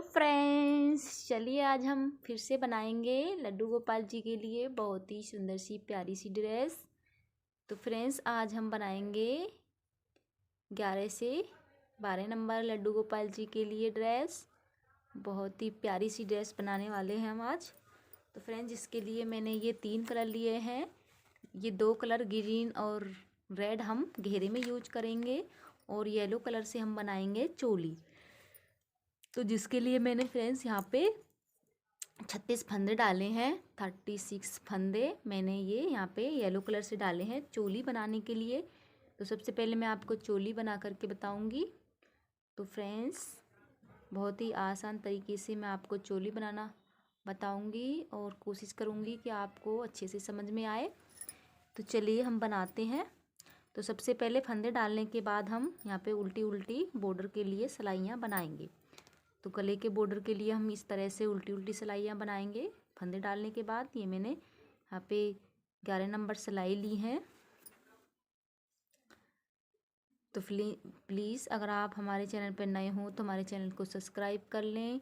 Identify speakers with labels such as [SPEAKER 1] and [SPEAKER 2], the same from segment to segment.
[SPEAKER 1] Friends, चलिए आज हम फिर से बनाएंगे लड्डू गोपाल जी के लिए बहुत ही सुंदर सी प्यारी सी ड्रेस। तो फ्रेंड्स, आज हम बनाएंगे 11 से 12 नंबर लड्डू गोपाल जी के लिए ड्रेस। बहुत ही प्यारी सी ड्रेस बनाने वाले हैं हम आज। तो फ्रेंड्स, इसके लिए मैंने ये 3 कलर लिए हैं। ये 2 कलर ग्रीन और रेड हम घेरे में यूज करेंगे और येलो कलर से हम बनाएंगे चोली। तो जिसके लिए मैंने फ्रेंड्स यहाँ पे 36 फंदे डाले हैं। 36 फंदे मैंने ये यहाँ पे येलो कलर से डाले हैं चोली बनाने के लिए। तो सबसे पहले मैं आपको चोली बना करके बताऊंगी। तो फ्रेंड्स, बहुत ही आसान तरीके से मैं आपको चोली बनाना बताऊंगी और कोशिश करूंगी कि आपको अच्छे से समझ में आए। तो चलिए हम बनाते हैं। तो सबसे पहले फंदे डालने के बाद हम यहाँ पे उल्टी उल्टी बॉर्डर के लिए सिलाइयाँ बनाएंगे। तो गले के बॉर्डर के लिए हम इस तरह से उल्टी उल्टी सिलाइयाँ बनाएंगे। फंदे डालने के बाद ये मैंने यहाँ पे 11 नंबर सिलाई ली हैं। तो प्लीज़ अगर आप हमारे चैनल पर नए हों तो हमारे चैनल को सब्सक्राइब कर लें,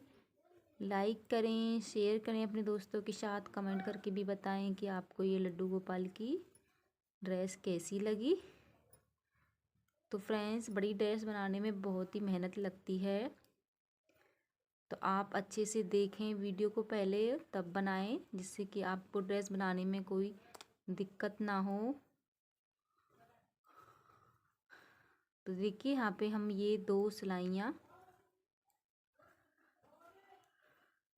[SPEAKER 1] लाइक करें, शेयर करें अपने दोस्तों के साथ, कमेंट करके भी बताएं कि आपको ये लड्डू गोपाल की ड्रेस कैसी लगी। तो फ्रेंड्स, बड़ी ड्रेस बनाने में बहुत ही मेहनत लगती है, तो आप अच्छे से देखें वीडियो को पहले, तब बनाएं, जिससे कि आपको ड्रेस बनाने में कोई दिक्कत ना हो। तो देखिए यहाँ पे हम ये 2 सिलाइयाँ,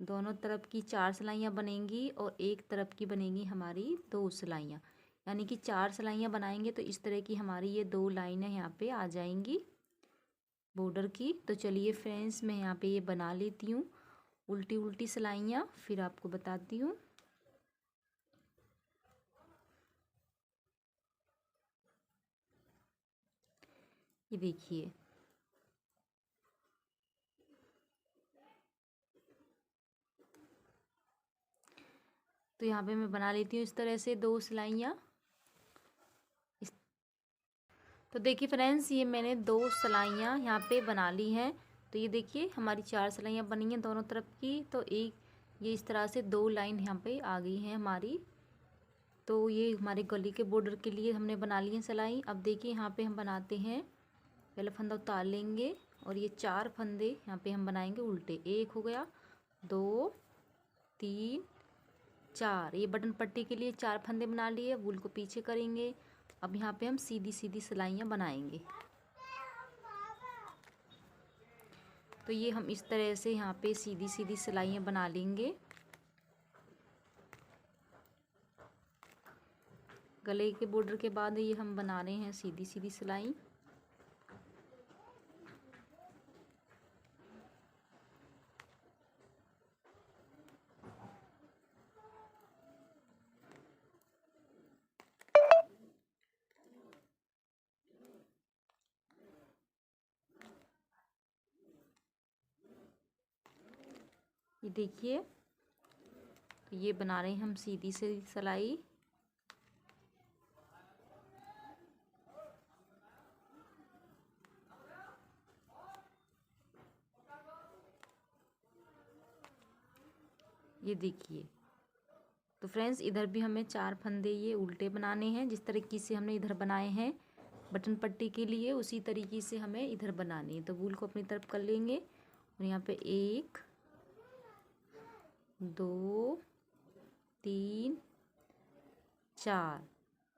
[SPEAKER 1] दोनों तरफ की 4 सिलाइयाँ बनेंगी और एक तरफ की बनेगी हमारी 2 सिलाइयाँ, यानी कि 4 सिलाइयाँ बनाएंगे तो इस तरह की हमारी ये 2 लाइनें यहाँ पे आ जाएंगी बॉर्डर की। तो चलिए फ्रेंड्स, मैं यहाँ पे ये बना लेती हूँ उल्टी उल्टी सिलाइयाँ, फिर आपको बताती हूँ। ये देखिए, तो यहाँ पे मैं बना लेती हूँ इस तरह से 2 सिलाइयाँ। तो देखिए फ्रेंड्स, ये मैंने 2 सिलाइयाँ यहाँ पे बना ली हैं। तो ये देखिए हमारी 4 सिलाइयाँ बनी हैं दोनों तरफ की। तो एक ये इस तरह से 2 लाइन यहाँ पे आ गई हैं हमारी। तो ये हमारे गले के बॉर्डर के लिए हमने बना ली है सिलाई। अब देखिए यहाँ पे हम बनाते हैं, पहले फंदा उतार लेंगे और ये 4 फंदे यहाँ पे हम बनाएंगे उल्टे। 1 हो गया, 2, 3, 4। ये बटन पट्टी के लिए 4 फंदे बना लिए, वूल को पीछे करेंगे। अब यहाँ पे हम सीधी सीधी सिलाइयाँ बनाएंगे। तो ये हम इस तरह से यहाँ पे सीधी सीधी सिलाइयाँ बना लेंगे। गले के बॉर्डर के बाद ये हम बना रहे हैं सीधी सीधी सिलाई। ये देखिए, तो ये बना रहे हैं हम सीधी सीधी सिलाई। ये देखिए, तो फ्रेंड्स इधर भी हमें 4 फंदे ये उल्टे बनाने हैं। जिस तरीके से हमने इधर बनाए हैं बटन पट्टी के लिए, उसी तरीके से हमें इधर बनानी है। तो वूल को अपनी तरफ कर लेंगे और यहाँ पे 1, 2, 3, 4,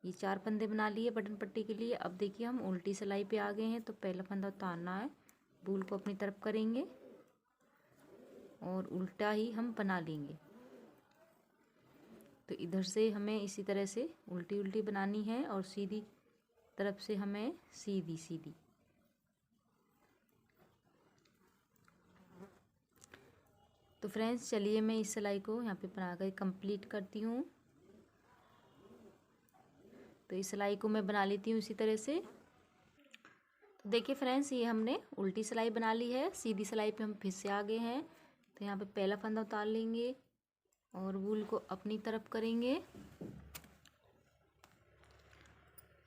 [SPEAKER 1] ये 4 फंदे बना लिए बटन पट्टी के लिए। अब देखिए हम उल्टी सिलाई पे आ गए हैं। तो पहला फंदा उतारना है, वूल को अपनी तरफ करेंगे और उल्टा ही हम बना लेंगे। तो इधर से हमें इसी तरह से उल्टी उल्टी बनानी है और सीधी तरफ से हमें सीधी सीधी। तो फ्रेंड्स चलिए मैं इस सिलाई को यहाँ पे बनाकर कंप्लीट करती हूँ। तो इस सिलाई को मैं बना लेती हूँ इसी तरह से। तो देखिए फ्रेंड्स, ये हमने उल्टी सिलाई बना ली है। सीधी सिलाई पे हम फिर से आ गए हैं। तो यहाँ पे पहला फंदा उतार लेंगे और वूल को अपनी तरफ करेंगे।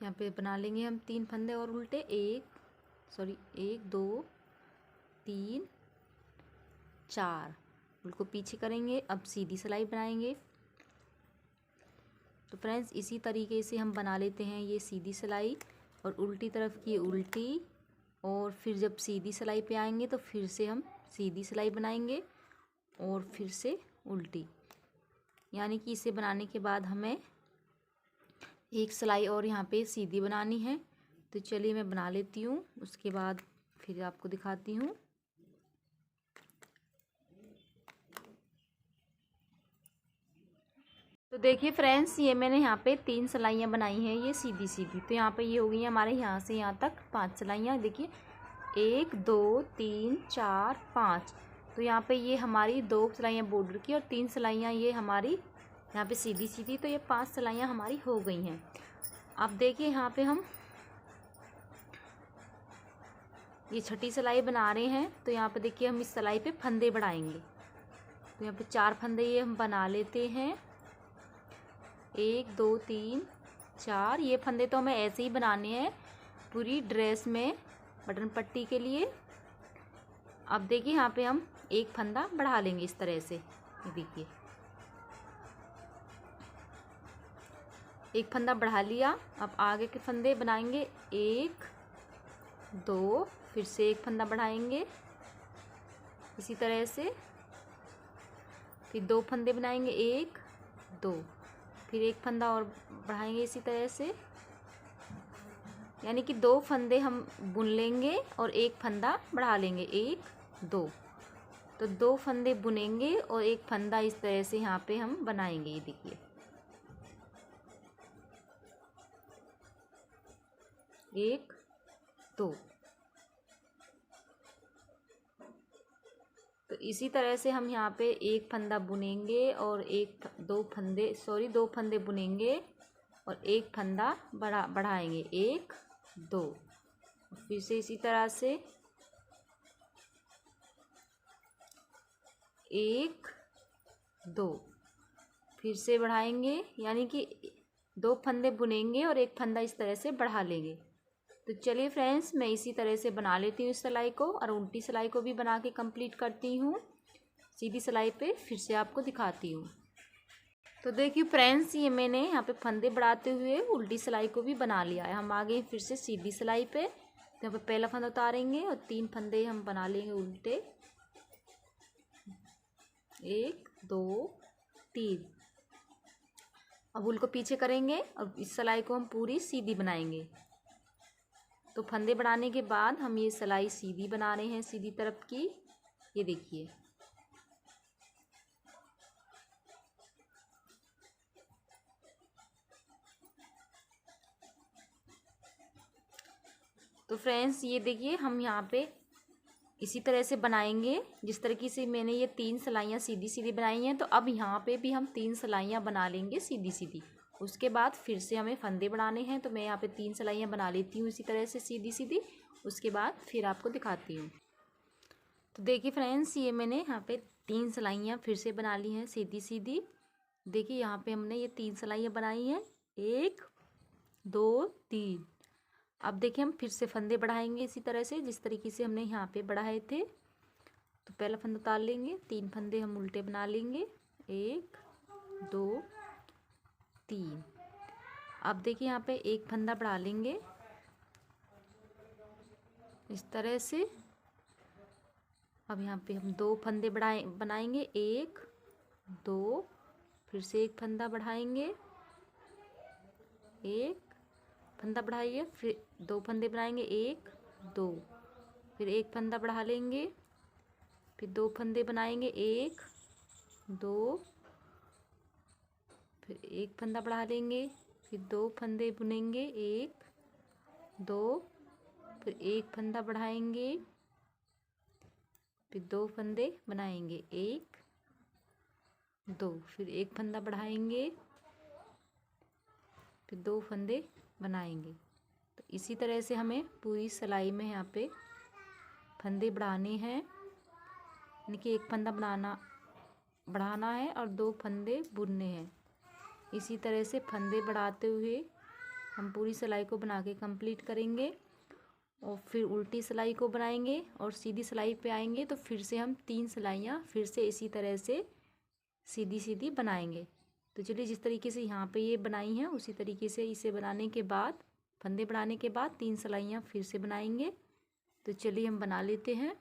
[SPEAKER 1] यहाँ पे बना लेंगे हम 3 फंदे और उल्टे। 1, 2, 3, 4। उनको पीछे करेंगे। अब सीधी सिलाई बनाएंगे। तो फ्रेंड्स इसी तरीके से हम बना लेते हैं ये सीधी सिलाई, और उल्टी तरफ की उल्टी, और फिर जब सीधी सिलाई पे आएंगे तो फिर से हम सीधी सिलाई बनाएंगे और फिर से उल्टी। यानी कि इसे बनाने के बाद हमें एक सिलाई और यहाँ पे सीधी बनानी है। तो चलिए मैं बना लेती हूँ, उसके बाद फिर आपको दिखाती हूँ। तो देखिए फ्रेंड्स, ये मैंने यहाँ पे 3 सिलाइयाँ बनाई हैं ये सीधी सीधी। तो यहाँ पे ये हो गई है हमारे यहाँ से यहाँ तक 5 सिलाइयाँ। देखिए 1 2 3 4 5। तो यहाँ पे ये हमारी 2 सिलाइयाँ बॉर्डर की और 3 सिलाइयाँ ये हमारी यहाँ पे सीधी सीधी। तो ये 5 सिलाइयाँ हमारी हो गई हैं। अब देखिए यहाँ पे हम ये छठी सिलाई बना रहे हैं। तो यहाँ पे देखिए हम इस सिलाई पे फंदे बढ़ाएंगे। तो यहाँ पे 4 फंदे ये हम बना लेते हैं। 1 2 3 4। ये फंदे तो हमें ऐसे ही बनाने हैं पूरी ड्रेस में बटन पट्टी के लिए। अब देखिए यहाँ पे हम एक फंदा बढ़ा लेंगे इस तरह से। ये देखिए एक फंदा बढ़ा लिया। अब आगे के फंदे बनाएंगे 1 2, फिर से एक फंदा बढ़ाएंगे इसी तरह से। फिर 2 फंदे बनाएंगे 1 2, फिर एक फंदा और बढ़ाएंगे इसी तरह से। यानी कि 2 फंदे हम बुन लेंगे और एक फंदा बढ़ा लेंगे 1 2। तो 2 फंदे बुनेंगे और एक फंदा इस तरह से यहाँ पे हम बनाएंगे। ये देखिए 1 2। तो इसी तरह से हम यहाँ पे एक फंदा बुनेंगे और 2 फंदे बुनेंगे और एक फंदा बढ़ाएंगे 1 2। फिर से इसी तरह से 1 2, फिर से बढ़ाएंगे। यानी कि 2 फंदे बुनेंगे और एक फंदा इस तरह से बढ़ा लेंगे। तो चलिए फ्रेंड्स, मैं इसी तरह से बना लेती हूँ इस सिलाई को, और उल्टी सिलाई को भी बना के कंप्लीट करती हूँ। सीधी सिलाई पे फिर से आपको दिखाती हूँ। तो देखिए फ्रेंड्स, ये मैंने यहाँ पे फंदे बढ़ाते हुए उल्टी सिलाई को भी बना लिया है। हम आ गए फिर से सीधी सिलाई पे। तो यहाँ पे पहला फंदा उतारेंगे और 3 फंदे हम बना लेंगे उल्टे। 1 2 3। अब उल को पीछे करेंगे और इस सिलाई को हम पूरी सीधी बनाएंगे। तो फंदे बढ़ाने के बाद हम ये सिलाई सीधी बना रहे हैं, सीधी तरफ की। ये देखिए तो फ्रेंड्स, ये देखिए हम यहाँ पे इसी तरह से बनाएंगे जिस तरीके से मैंने ये 3 सिलाइयाँ सीधी सीधी बनाई हैं। तो अब यहाँ पे भी हम 3 सिलाइयाँ बना लेंगे सीधी सीधी। उसके बाद फिर से हमें फंदे बढ़ाने हैं। तो मैं यहाँ पे 3 सिलाइयाँ बना लेती हूँ इसी तरह से सीधी सीधी। उसके बाद फिर आपको दिखाती हूँ। तो देखिए फ्रेंड्स, ये मैंने यहाँ पे 3 सिलाइयाँ फिर से बना ली हैं सीधी सीधी। देखिए यहाँ पे हमने ये 3 सिलाइयाँ बनाई हैं, 1 2 3। अब देखिए हम फिर से फंदे बढ़ाएंगे इसी तरह से जिस तरीके से हमने यहाँ पे बढ़ाए थे। तो पहला फंदा उतार लेंगे, 3 फंदे हम उल्टे बना लेंगे, 1 2 3। अब देखिए यहाँ पे एक फंदा बढ़ा लेंगे इस तरह से। अब यहाँ पे हम 2 फंदे बनाएंगे, 1 2, फिर से एक फंदा बढ़ाएंगे, 1 फंदा बढ़ाइए, फिर 2 फंदे बनाएंगे, 1 2, फिर एक फंदा बढ़ा लेंगे, फिर 2 फंदे बनाएंगे, 1 2, फिर एक फंदा बढ़ा लेंगे, फिर 2 फंदे बुनेंगे, 1 2, फिर एक फंदा बढ़ाएंगे, फिर 2 फंदे बनाएंगे, 1 2, फिर एक फंदा बढ़ाएंगे, फिर 2 फंदे बनाएंगे। तो इसी तरह से हमें पूरी सिलाई में यहाँ पे फंदे बढ़ाने हैं। यानी कि एक फंदा बढ़ाना है और 2 फंदे बुनने हैं। इसी तरह से फंदे बढ़ाते हुए हम पूरी सिलाई को बना के कंप्लीट करेंगे। और फिर उल्टी सिलाई को बनाएंगे और सीधी सिलाई पे आएंगे तो फिर से हम 3 सिलाइयाँ फिर से इसी तरह से सीधी सीधी बनाएंगे। तो चलिए जिस तरीके से यहाँ पे ये बनाई हैं उसी तरीके से इसे बनाने के बाद फंदे बढ़ाने के बाद 3 सिलाइयाँ फिर से बनाएंगे। तो चलिए हम बना लेते हैं।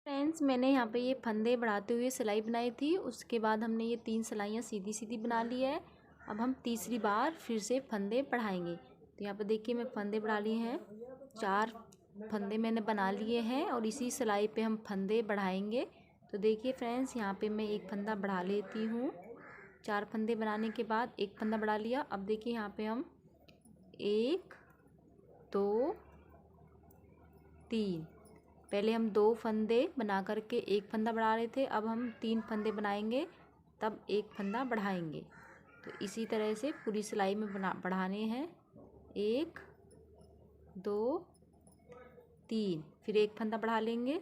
[SPEAKER 1] फ्रेंड्स मैंने यहाँ पे ये फंदे बढ़ाते हुए सिलाई बनाई थी, उसके बाद हमने ये 3 सिलाइयाँ सीधी सीधी बना ली है। अब हम तीसरी बार फिर से फंदे बढ़ाएंगे। तो यहाँ पे देखिए मैं फंदे बढ़ा लिए हैं, 4 फंदे मैंने बना लिए हैं और इसी सिलाई पे हम फंदे बढ़ाएंगे। तो देखिए फ्रेंड्स यहाँ पे मैं एक फंदा बढ़ा लेती हूँ। 4 फंदे बनाने के बाद एक फंदा बढ़ा लिया। अब देखिए यहाँ पे हम 1 2 3, पहले हम 2 फंदे बना करके एक फंदा बढ़ा रहे थे, अब हम 3 फंदे बनाएंगे तब एक फंदा बढ़ाएंगे। तो इसी तरह से पूरी सिलाई में बढ़ाने हैं। 1 2 3, फिर एक फंदा बढ़ा लेंगे,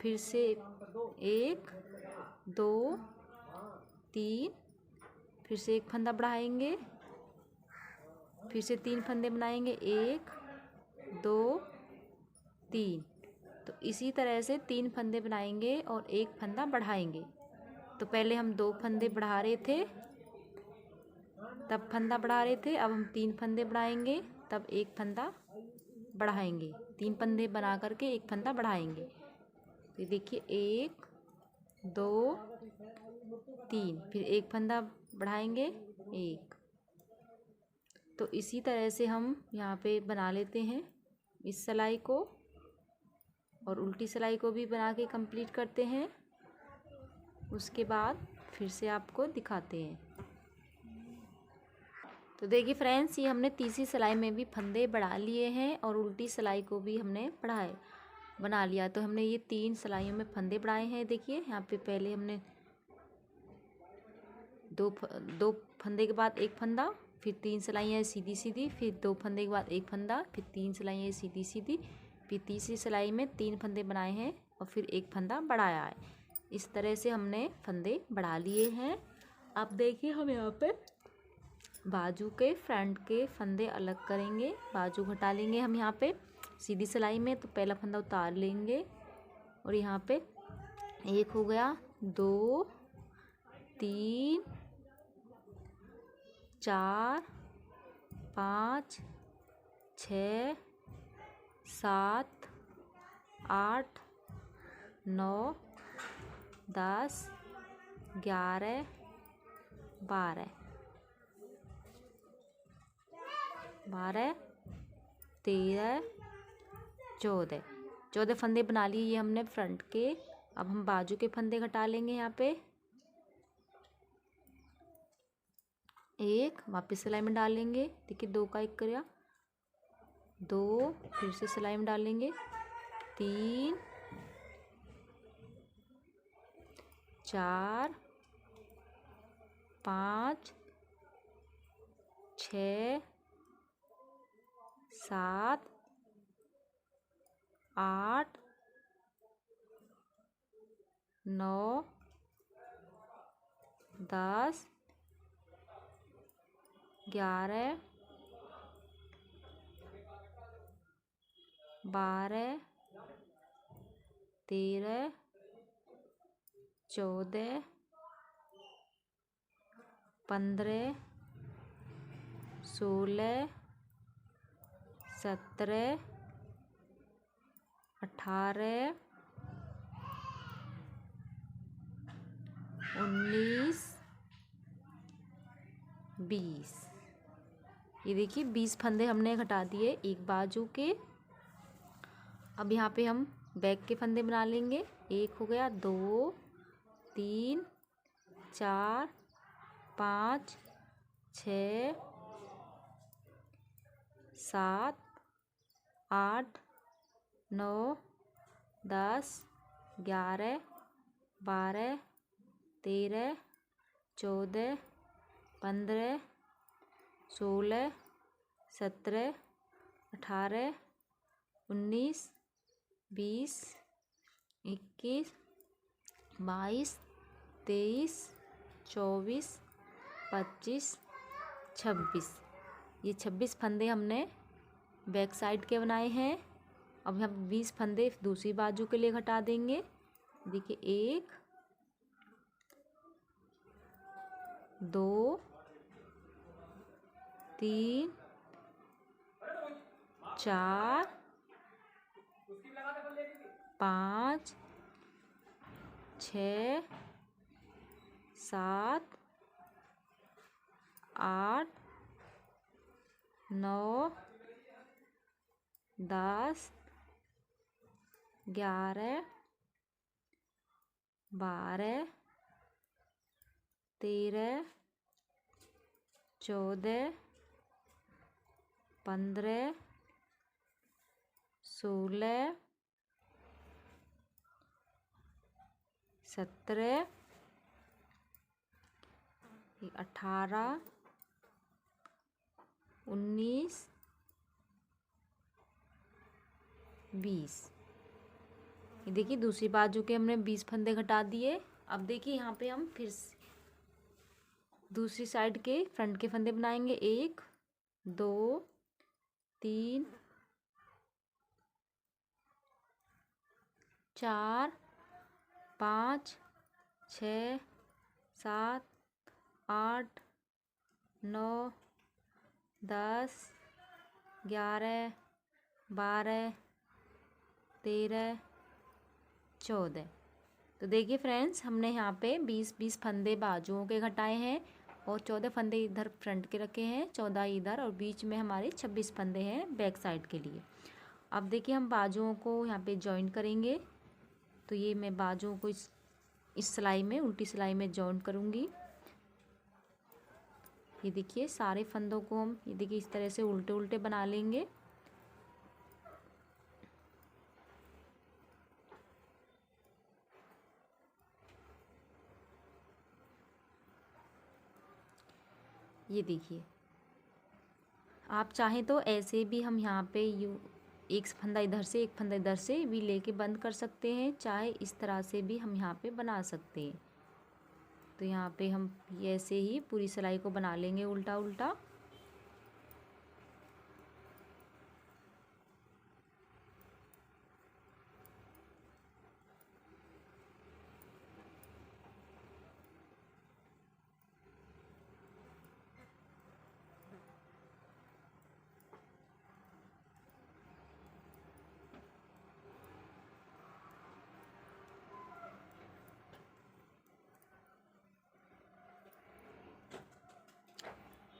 [SPEAKER 1] फिर से 1 2 3, फिर से एक फंदा बढ़ाएंगे, फिर से 3 फंदे बनाएंगे, 1 2 3। तो इसी तरह से 3 फंदे बनाएंगे और एक फंदा बढ़ाएंगे। तो पहले हम 2 फंदे बढ़ा रहे थे तब फंदा बढ़ा रहे थे, अब हम 3 फंदे बढ़ाएंगे तब एक फंदा बढ़ाएंगे। 3 फंदे बना करके एक फंदा बढ़ाएंगे। तो देखिए 1 2 3, फिर एक फंदा बढ़ाएंगे 1। तो इसी तरह से हम यहाँ पे बना लेते हैं इस सिलाई को और उल्टी सिलाई को भी बना के कंप्लीट करते हैं। उसके बाद फिर से आपको दिखाते हैं। तो देखिए फ्रेंड्स ये हमने तीसरी सिलाई में भी फंदे बढ़ा लिए हैं और उल्टी सिलाई को भी हमने बना लिया। तो हमने ये 3 सिलाइयों में फंदे बढ़ाए हैं। देखिए यहाँ पे पहले हमने 2 फंदे के बाद एक फंदा, फिर 3 सिलाइयाँ सीधी सीधी, फिर 2 फंदे के बाद एक फंदा, फिर 3 सिलाइयाँ सीधी सीधी, फिर तीसरी सिलाई में 3 फंदे बनाए हैं और फिर एक फंदा बढ़ाया है। इस तरह से हमने फंदे बढ़ा लिए हैं। अब देखिए हम यहाँ पे बाजू के फ्रंट के फंदे अलग करेंगे। बाजू घटा लेंगे हम यहाँ पे सीधी सिलाई में। तो पहला फंदा उतार लेंगे और यहाँ पे 1 हो गया, 2 3 4 5 6 7 8 9 10 11 12 13 14 फंदे बना लिए ये हमने फ्रंट के। अब हम बाजू के फंदे घटा लेंगे। यहाँ पे 1 वापस सिलाई में डालेंगे। देखिए 2 का 1 किया, 2 फिर से सिलाई में डालेंगे, 3 4 5 6 7 8 9 10 11 12 13 14 15 16 17 18 19 20। ये देखिए 20 फंदे हमने घटा दिए एक बाजू के। अब यहाँ पे हम बैक के फंदे बना लेंगे। 1 हो गया, 2 3 4 5 6 7 8 9 10 11 12 13 14 15 16 17 18 19 20 21 22 23 24 25 26। ये 26 फंदे हमने बैक साइड के बनाए हैं। अब हम 20 फंदे दूसरी बाजू के लिए घटा देंगे। देखिए 1 2 3 4 5 6 7 8 9 10 11 12 13 14 15 16 17 18 19 20। ये देखिए दूसरी बाजू के हमने 20 फंदे घटा दिए। अब देखिए यहाँ पे हम फिर दूसरी साइड के फ्रंट के फंदे बनाएंगे। 1 2 3 4 5 6 7 8 9 10 11 12 13 14। तो देखिए फ्रेंड्स हमने यहाँ पे 20 फंदे बाजुओं के घटाए हैं और 14 फंदे इधर फ्रंट के रखे हैं, 14 इधर, और बीच में हमारे 26 फंदे हैं बैक साइड के लिए। अब देखिए हम बाजुओं को यहाँ पे जॉइन करेंगे। तो ये मैं बाजुओं को इस सिलाई में, उल्टी सिलाई में जॉइन करूँगी। ये देखिए सारे फंदों को हम ये देखिए इस तरह से उल्टे उल्टे बना लेंगे। ये देखिए आप चाहें तो ऐसे भी हम यहाँ पे एक फंदा इधर से एक फंदा इधर से भी लेके बंद कर सकते हैं, चाहे इस तरह से भी हम यहाँ पे बना सकते हैं। तो यहाँ पे हम ऐसे ही पूरी सिलाई को बना लेंगे उल्टा उल्टा।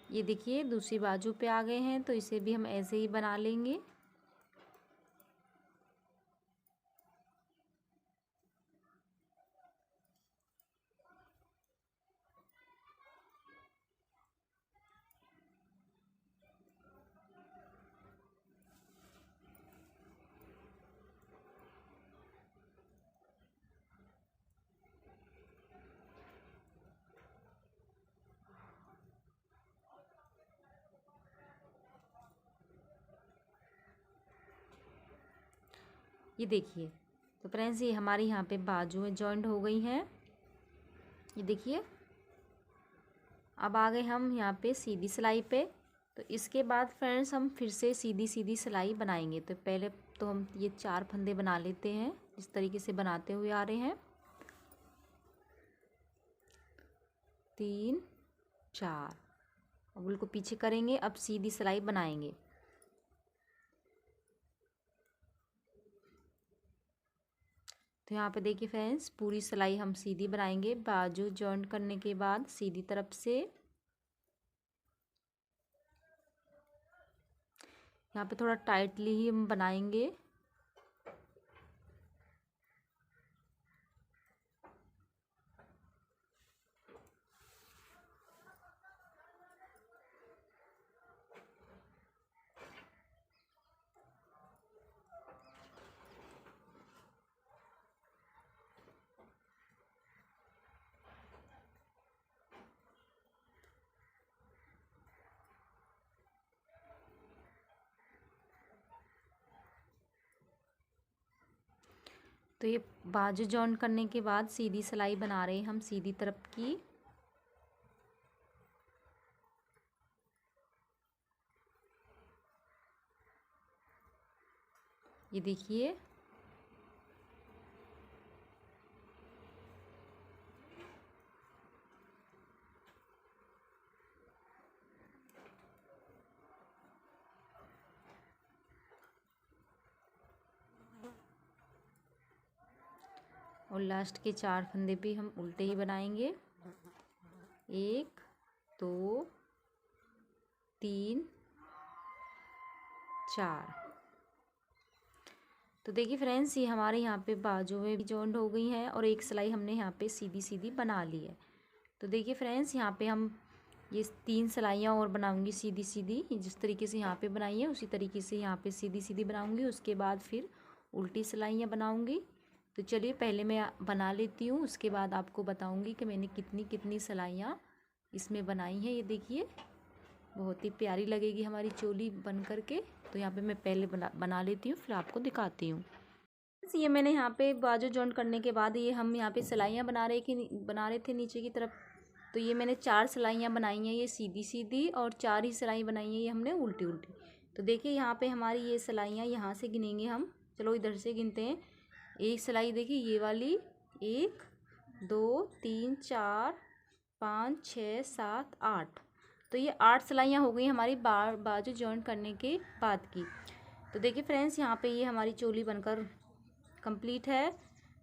[SPEAKER 1] ये देखिए दूसरी बाजू पे आ गए हैं, तो इसे भी हम ऐसे ही बना लेंगे। ये देखिए तो फ्रेंड्स ये हमारी यहाँ पे बाजुएं जॉइंट हो गई हैं। ये देखिए अब आ गए हम यहाँ पे सीधी सिलाई पे। तो इसके बाद फ्रेंड्स हम फिर से सीधी सीधी सिलाई बनाएंगे। तो पहले तो हम ये 4 फंदे बना लेते हैं इस तरीके से बनाते हुए आ रहे हैं। 3 4 उंगल को पीछे करेंगे। अब सीधी सिलाई बनाएंगे। तो यहाँ पे देखिए फ्रेंड्स पूरी सिलाई हम सीधी बनाएंगे। बाजू जॉइंट करने के बाद सीधी तरफ से यहाँ पे थोड़ा टाइटली ही हम बनाएंगे। तो ये बाजू जॉइंट करने के बाद सीधी सिलाई बना रहे हैं हम सीधी तरफ की। ये देखिए और लास्ट के 4 फंदे भी हम उल्टे ही बनाएंगे। 1 2 3 4। तो देखिए फ्रेंड्स, ये हमारे यहाँ पे बाजू में भी जॉइंट हो गई हैं और एक सिलाई हमने यहाँ पे सीधी सीधी बना ली है। तो देखिए फ्रेंड्स, यहाँ पे हम ये 3 सिलाइयाँ और बनाऊंगी सीधी सीधी। जिस तरीके से यहाँ पे बनाई है उसी तरीके से यहाँ पे सीधी सीधी बनाऊंगी। उसके बाद फिर उल्टी सिलाइयाँ बनाऊंगी। तो चलिए पहले मैं बना लेती हूँ, उसके बाद आपको बताऊंगी कि मैंने कितनी कितनी सिलाइयाँ इसमें बनाई हैं। ये देखिए बहुत ही प्यारी लगेगी हमारी चोली बन करके। तो यहाँ पे मैं पहले बना लेती हूँ, फिर आपको दिखाती हूँ। ये मैंने यहाँ पे बाजू जॉइंट करने के बाद ये हम यहाँ पे सिलाइयाँ बना रहे थे नीचे की तरफ। तो ये मैंने 4 सिलाइयाँ बनाई हैं, ये सीधी सीधी, और 4 ही सिलाई बनाई हैं ये हमने उल्टी उल्टी। तो देखिए यहाँ पे हमारी ये सिलाइयाँ यहाँ से गिनेंगे हम। चलो इधर से गिनते हैं। एक सिलाई देखिए ये वाली, 1 2 3 4 5 6 7 8। तो ये 8 सिलाइयाँ हो गई हमारी बाजू जॉइंट करने के बाद की। तो देखिए फ्रेंड्स, यहाँ पे ये हमारी चोली बनकर कंप्लीट है।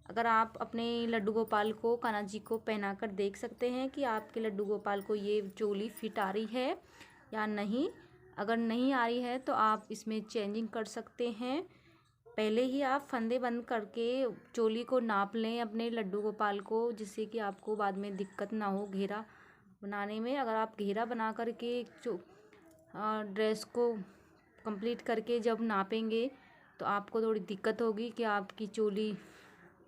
[SPEAKER 1] अगर आप अपने लड्डू गोपाल को, कान्हा जी को पहना कर देख सकते हैं कि आपके लड्डू गोपाल को ये चोली फिट आ रही है या नहीं। अगर नहीं आ रही है तो आप इसमें चेंजिंग कर सकते हैं। पहले ही आप फंदे बंद करके चोली को नाप लें अपने लड्डू गोपाल को, जिससे कि आपको बाद में दिक्कत ना हो घेरा बनाने में। अगर आप घेरा बना करके ड्रेस को कंप्लीट करके जब नापेंगे तो आपको थोड़ी दिक्कत होगी कि आपकी चोली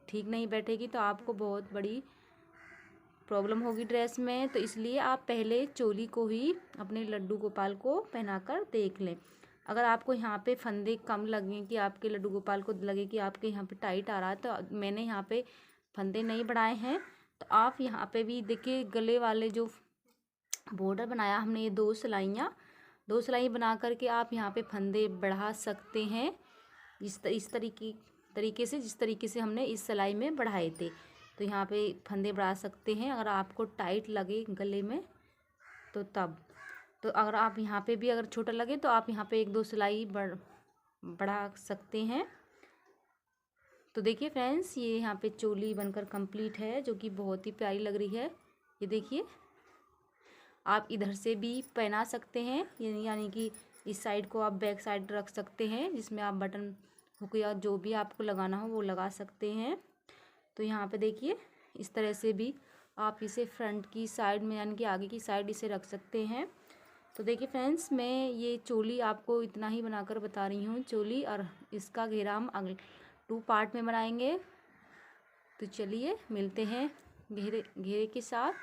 [SPEAKER 1] ठीक नहीं बैठेगी, तो आपको बहुत बड़ी प्रॉब्लम होगी ड्रेस में। तो इसलिए आप पहले चोली को ही अपने लड्डू गोपाल को पहना कर देख लें। अगर आपको यहाँ पे फंदे कम लगें, कि आपके लड्डू गोपाल को लगे कि आपके यहाँ पे टाइट आ रहा है, तो मैंने यहाँ पे फंदे नहीं बढ़ाए हैं। तो आप यहाँ पे भी देखिए गले वाले जो बॉर्डर बनाया हमने, ये 2 सिलाई बना करके आप यहाँ पे फंदे बढ़ा सकते हैं इस तरीके से, जिस तरीके से हमने इस सिलाई में बढ़ाए थे। तो यहाँ पे फंदे बढ़ा सकते हैं अगर आपको टाइट लगे गले में तो तब। तो अगर आप यहाँ पे भी अगर छोटा लगे तो आप यहाँ पे 1-2 सिलाई बढ़ा सकते हैं। तो देखिए फ्रेंड्स, ये यहाँ पे चोली बनकर कंप्लीट है, जो कि बहुत ही प्यारी लग रही है। ये देखिए आप इधर से भी पहना सकते हैं, यानी कि इस साइड को आप बैक साइड रख सकते हैं, जिसमें आप बटन हुक या जो भी आपको लगाना हो वो लगा सकते हैं। तो यहाँ पे देखिए इस तरह से भी आप इसे फ्रंट की साइड में, यानी कि आगे की साइड इसे रख सकते हैं। तो देखिए फ्रेंड्स, मैं ये चोली आपको इतना ही बनाकर बता रही हूँ चोली, और इसका घेरा हम अगले 2 पार्ट में बनाएंगे। तो चलिए मिलते हैं घेरे के साथ।